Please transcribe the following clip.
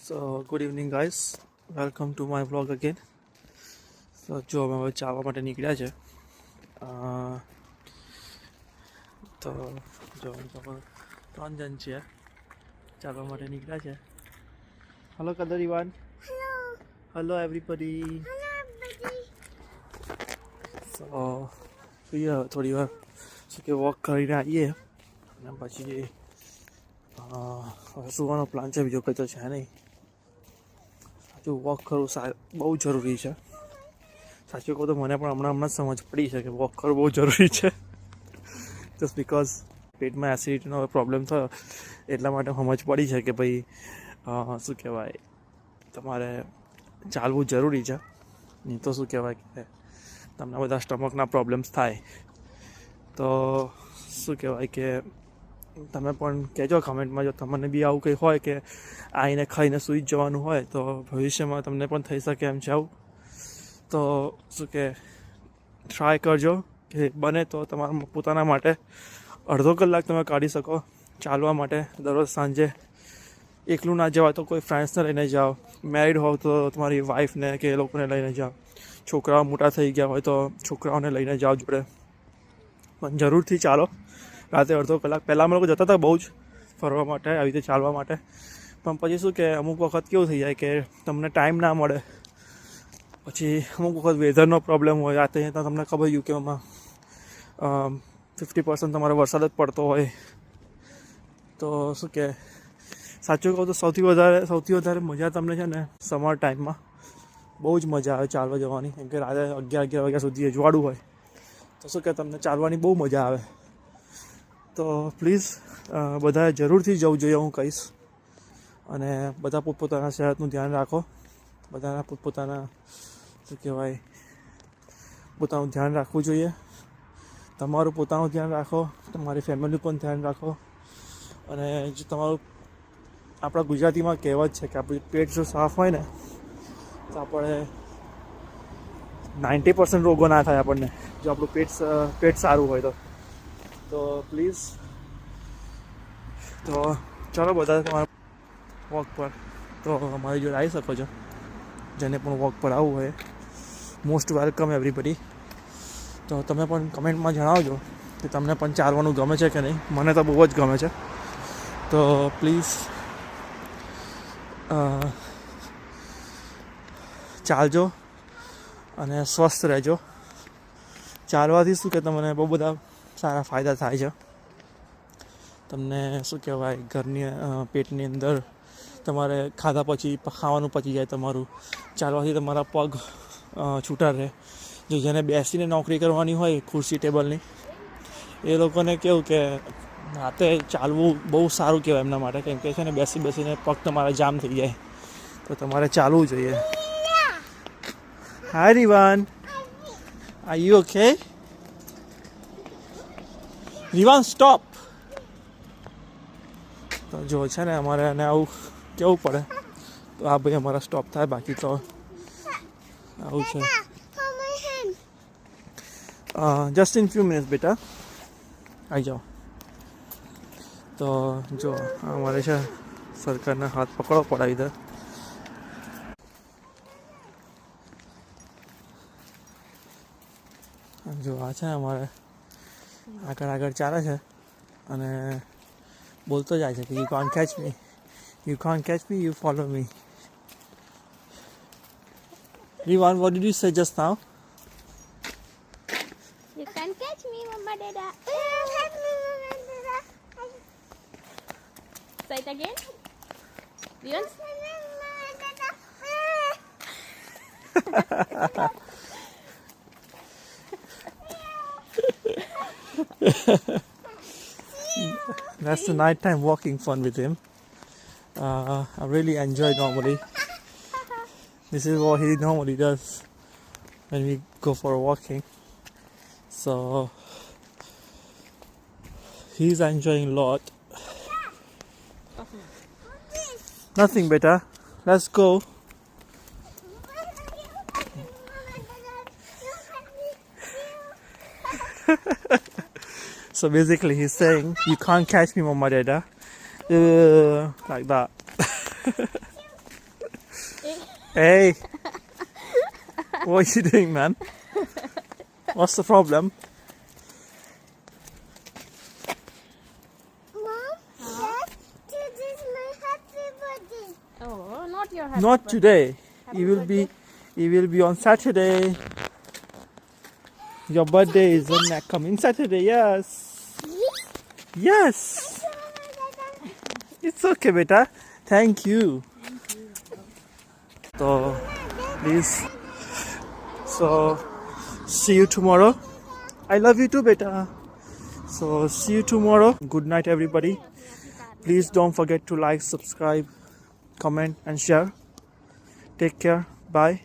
So good evening guys, welcome to my vlog again. So જો અમે હવે ચાલવા માટે નીકળ્યા છે. તો જો અમે 3 જણ છીએ ચાલવા માટે નીકળ્યા છે. હેલો કદરીવાન. Hello everybody. સો જોઈએ થોડી વાર શું કે વોક કરીને આવીએ અને પછી સુવાનો પ્લાન છે, બીજો કંઈ તો છે નહીં. જો વોક કરવું બહુ જરૂરી છે. સાચું કહું તો મને પણ હમણાં જ સમજ પડી છે કે વોક કરવું બહુ જરૂરી છે. જસ્ટ બિકોઝ પેટમાં એસિડિટીનો પ્રોબ્લેમ થયો એટલા માટે સમજ પડી છે કે ભાઈ શું કહેવાય તમારે ચાલવું જરૂરી છે. નહીં તો શું કહેવાય કે તમને બધા સ્ટમકના પ્રોબ્લેમ્સ થાય. તો શું કહેવાય કે તમે પણ કહેજો કમેન્ટમાં, જો તમને બી આવું કંઈ હોય કે આવીને ખાઈને સૂઈ જ જવાનું હોય તો ભવિષ્યમાં તમને પણ થઈ શકે એમ છે આવું. તો શું કે ટ્રાય કરજો કે બને તો તમારા પોતાના માટે અડધો કલાક તમે કાઢી શકો ચાલવા માટે દરરોજ સાંજે. એકલું ના જવાય તો કોઈ ફ્રેન્ડ્સને લઈને જાઓ. મેરિડ હોવ તો તમારી વાઈફને કે એ લોકોને લઈને જાઓ. છોકરાઓ મોટા થઈ ગયા હોય તો છોકરાઓને લઈને જાઓ જોડે. પણ જરૂરથી ચાલો રાતે અડધો કલાક. પહેલાં અમે લોકો જતા હતા બહુ જ ફરવા માટે, આવી રીતે ચાલવા માટે. પણ પછી શું કે અમુક વખત કેવું થઈ જાય કે તમને ટાઈમ ના મળે. પછી અમુક વખત વેધરનો પ્રોબ્લેમ હોય. રાતે તો તમને ખબર યુકેમાં 50% તમારે વરસાદ જ પડતો હોય. તો શું કે સાચું કહું તો સૌથી વધારે મજા તમને છે ને સમર ટાઈમમાં બહુ જ મજા આવે ચાલવા જવાની. કેમ કે રાતે 11 વાગ્યા સુધી અજવાળું હોય તો શું કે તમને ચાલવાની બહુ મજા આવે. તો પ્લીઝ બધાએ જરૂરથી જવું જોઈએ હું કહીશ. અને બધા પોતપોતાના સેહતનું ધ્યાન રાખો. બધાના પોતપોતાના શું કહેવાય પોતાનું ધ્યાન રાખવું જોઈએ. તમારું પોતાનું ધ્યાન રાખો, તમારી ફેમિલીનું પણ ધ્યાન રાખો. અને જો તમારું આપણા ગુજરાતીમાં કહેવત છે કે આપણું પેટ જો સાફ હોય ને તો આપણે 90% રોગો ના થાય આપણને, જો આપણું પેટ સારું હોય તો પ્લીઝ. તો ચાલો બધા તમારા વોક પર તો અમારી જોડે આવી શકો છો. જેને પણ વોક પર આવવું હોય મોસ્ટ વેલકમ એવરીબડી. તો તમે પણ કમેન્ટમાં જણાવજો કે તમને પણ ચાલવાનું ગમે છે કે નહીં. મને તો બહુ જ ગમે છે. તો પ્લીઝ ચાલજો અને સ્વસ્થ રહેજો. ચાલવાથી શું કે તમને બહુ બધા સારા ફાયદા થાય છે. તમને શું કહેવાય ઘરની પેટની અંદર તમારે ખાધા પછી ખાવાનું પચી જાય તમારું. ચાલવાથી તમારા પગ છૂટા રહે. જો જેને બેસીને નોકરી કરવાની હોય ખુરશી ટેબલની એ લોકોને કેવું કે રાતે ચાલવું બહુ સારું કહેવાય એમના માટે. કેમ કે છે ને બેસીને પગ તમારા જામ થઈ જાય. તો તમારે ચાલવું જોઈએ. હાય રીવાન, આર યુ ઓકે? રીવાન સ્ટોપ. તો જો છે ને અમારે એને આવું કેવું પડે તો આ ભાઈ અમારા સ્ટોપ થાય. બાકી તો આવું છે. જસ્ટ ઇન ફ્યુ મિનિટ્સ બેટા, આવી જાઓ. તો જો અમારે છે સરકારના હાથ પકડો પડાવી દે. જો આ છે અમારે આગળ ચાલે છે અને બોલતો જાય છે કે you can't catch me, you can't catch me, you follow me. Rivan, what did you say just now? You can't catch me, Mama Dada. Say it again. Rivan? That's the nighttime walking fun with him. I really enjoy normally. This is what he normally does when we go for walking. So he's enjoying a lot. Nothing better. Let's go. So basically he's saying, you can't catch me, Mama Dada. Like that. Hey, what are you doing, man? What's the problem? Mom, Dad, today is my happy birthday. Oh, not your happy Not birthday. today. Happy It will be. It will be on Saturday. Your birthday is on coming Saturday. Yes. Yes. It's okay, beta. Thank you. So, please. So, see you tomorrow. I love you too, beta. So, see you tomorrow. Good night, everybody. Please don't forget to like, subscribe, comment, and share. Take care. Bye.